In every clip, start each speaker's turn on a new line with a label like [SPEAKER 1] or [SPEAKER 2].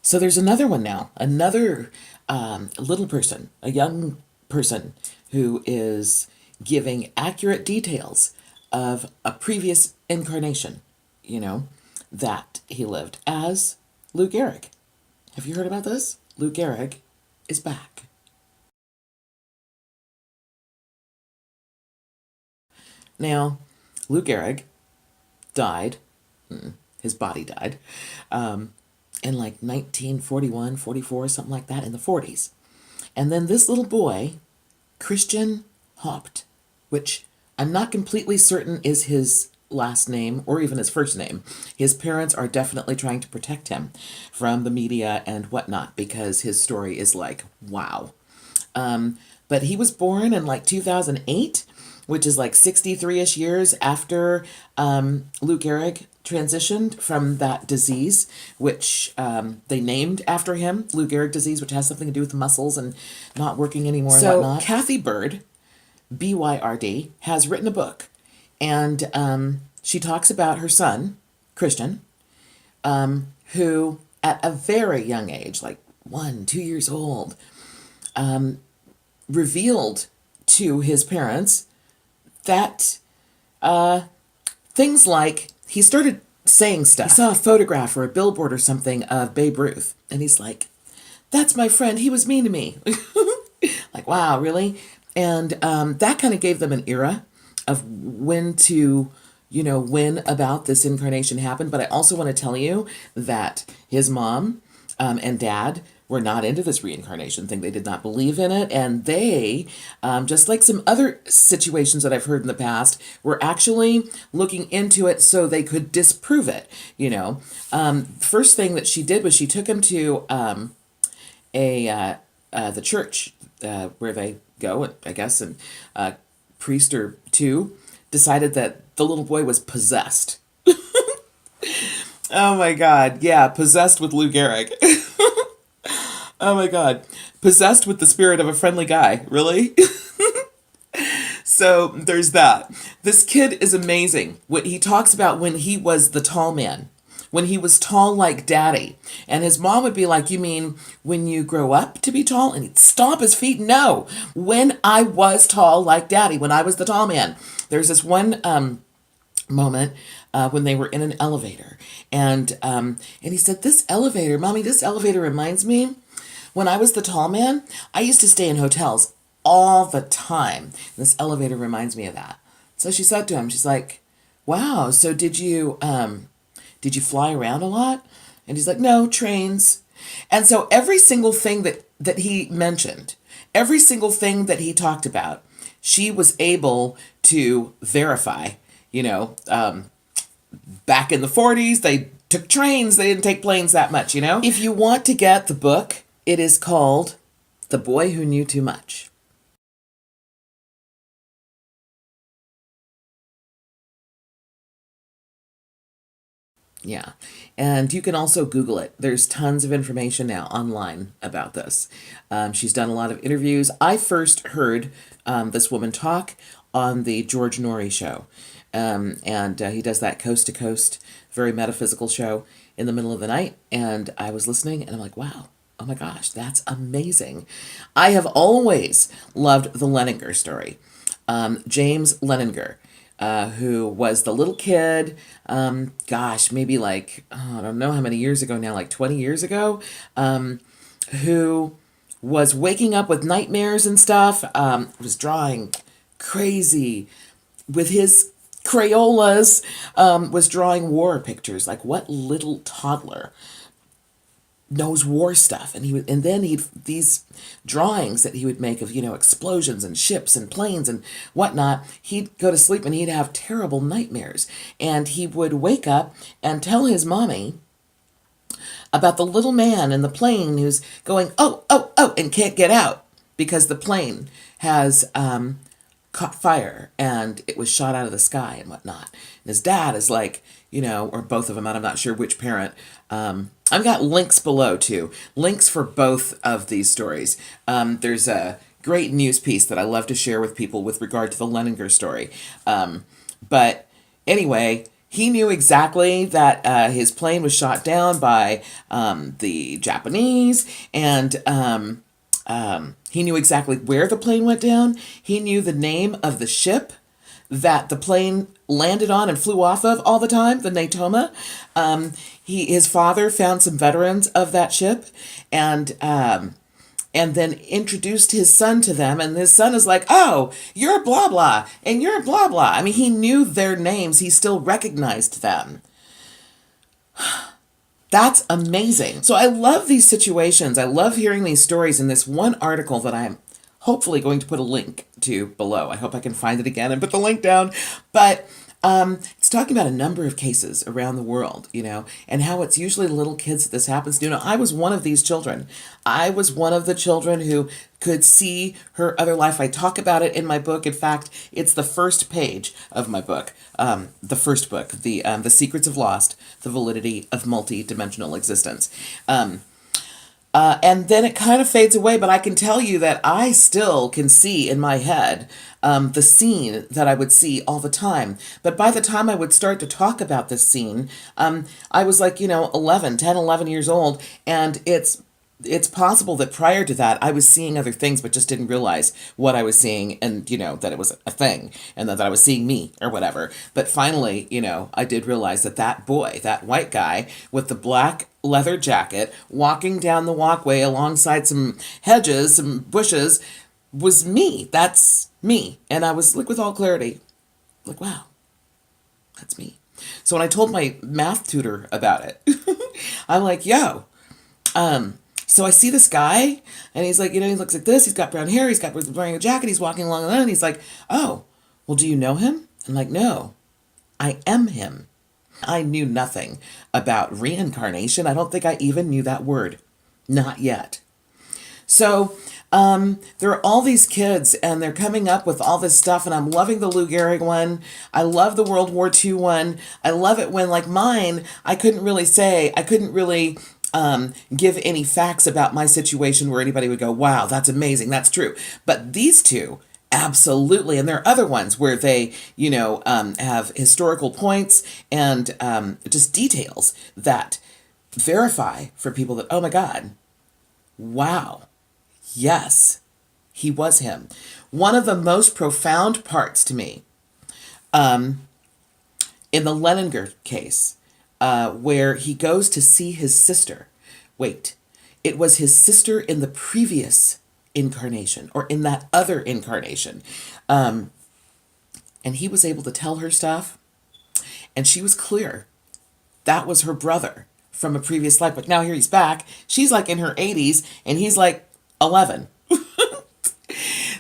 [SPEAKER 1] So there's another one now, another little person, a young person who is giving accurate details of a previous incarnation, that he lived as Lou Gehrig. Have you heard about this? Lou Gehrig is back. Now, Lou Gehrig died, his body died, in like 1941, 44, something like that, in the 40s. And then this little boy, Christian Haupt, which I'm not completely certain is his last name or even his first name. His parents are definitely trying to protect him from the media and whatnot because his story is like, wow. But he was born in like 2008, which is like 63-ish years after Lou Gehrig transitioned from that disease, which they named after him, Lou Gehrig disease, which has something to do with muscles and not working anymore and whatnot. Kathy Bird, Byrd, has written a book, and she talks about her son, Christian, who at a very young age, like 1, 2 years old, revealed to his parents that things like he started saying stuff. He saw a photograph or a billboard or something of Babe Ruth, and he's like, "That's my friend. He was mean to me." Like, wow, really? And that kind of gave them an era of when to, when about this incarnation happened. But I also want to tell you that his mom and dad were not into this reincarnation thing. They did not believe in it. And they, just like some other situations that I've heard in the past, were actually looking into it so they could disprove it. First thing that she did was she took him to the church where they go, I guess, and a priest or two decided that the little boy was possessed. Oh my God. Yeah, possessed with Lou Gehrig. Oh my God. Possessed with the spirit of a friendly guy. Really? So there's that. This kid is amazing. What he talks about when he was the tall man, when he was tall like daddy. And his mom would be like, "You mean when you grow up to be tall?" And he'd stomp his feet. No, when I was tall like daddy, when I was the tall man. There's this one moment when they were in an elevator. And he said, "This elevator, Mommy, this elevator reminds me, when I was the tall man, I used to stay in hotels all the time. This elevator reminds me of that." So she said to him, she's like, "Wow, so did you fly around a lot?" And he's like, "No, trains." And so every single thing that he mentioned, every single thing that he talked about, she was able to verify. Back in the 40s, they took trains. They didn't take planes that much, If you want to get the book, it is called The Boy Who Knew Too Much. Yeah. And you can also Google it. There's tons of information now online about this. She's done a lot of interviews. I first heard this woman talk on the George Norrie show. And he does that coast to coast, very metaphysical show in the middle of the night. And I was listening and I'm like, wow, oh my gosh, that's amazing. I have always loved the Leininger story. James Leininger, who was the little kid, maybe like, I don't know how many years ago now, like 20 years ago, who was waking up with nightmares and stuff, was drawing crazy with his Crayolas, was drawing war pictures. Like, what little toddler knows war stuff? And then these drawings that he would make of, explosions and ships and planes and whatnot. He'd go to sleep and he'd have terrible nightmares. And he would wake up and tell his mommy about the little man in the plane who's going, "Oh, oh, oh," and can't get out because the plane has caught fire and it was shot out of the sky and whatnot. And his dad is like, or both of them, I'm not sure which parent. I've got links below too. Links for both of these stories. There's a great news piece that I love to share with people with regard to the Leininger story. But anyway, He knew exactly that his plane was shot down by the Japanese, and he knew exactly where the plane went down. He knew the name of the ship that the plane landed on and flew off of all the time, the Natoma. His father found some veterans of that ship, and then introduced his son to them, and his son is like, "Oh, you're blah blah and you're blah blah." I mean, he knew their names. He still recognized them. That's amazing. So I love these situations. I love hearing these stories in this one article that I'm hopefully going to put a link to below. I hope I can find it again and put the link down. But it's talking about a number of cases around the world, and how it's usually little kids that this happens to. I was one of these children. I was one of the children who could see her other life. I talk about it in my book. In fact, it's the first page of my book, the first book, the Secrets of Lost, the Validity of Multi-Dimensional Existence. And then it kind of fades away, but I can tell you that I still can see in my head the scene that I would see all the time. But by the time I would start to talk about this scene, I was like, 11 years old, and it's possible that prior to that I was seeing other things but just didn't realize what I was seeing, and that it was a thing, and that I was seeing me or whatever. But finally, I did realize that boy, that white guy with the black leather jacket walking down the walkway alongside some hedges, some bushes, was me. That's me. And I was like, with all clarity, like, wow, that's me. So when I told my math tutor about it, I'm like, yo, so I see this guy, and he's like, he looks like this. He's got brown hair. He's wearing a jacket. He's walking along, and he's like, oh, well, do you know him? I'm like, no, I am him. I knew nothing about reincarnation. I don't think I even knew that word. Not yet. So there are all these kids, and they're coming up with all this stuff, and I'm loving the Lou Gehrig one. I love the World War II one. I love it when, like mine, I couldn't really give any facts about my situation where anybody would go, wow, that's amazing, that's true. But these two, absolutely. And there are other ones where they, have historical points and just details that verify for people that, oh my God, wow, yes, he was him. One of the most profound parts to me, in the Leininger case, where he goes to see his sister. Wait, it was his sister in the previous incarnation, or in that other incarnation. And he was able to tell her stuff, and she was clear. That was her brother from a previous life. But now here he's back. She's like in her 80s, and he's like 11.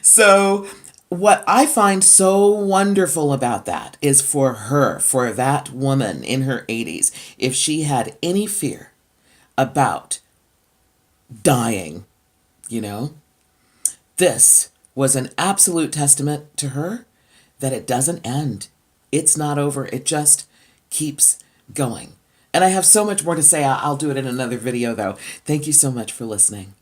[SPEAKER 1] So what I find so wonderful about that is for that woman in her 80s, if she had any fear about dying, this was an absolute testament to her that it doesn't end. It's not over. It just keeps going. And I have so much more to say. I'll do it in another video, though. Thank you so much for listening.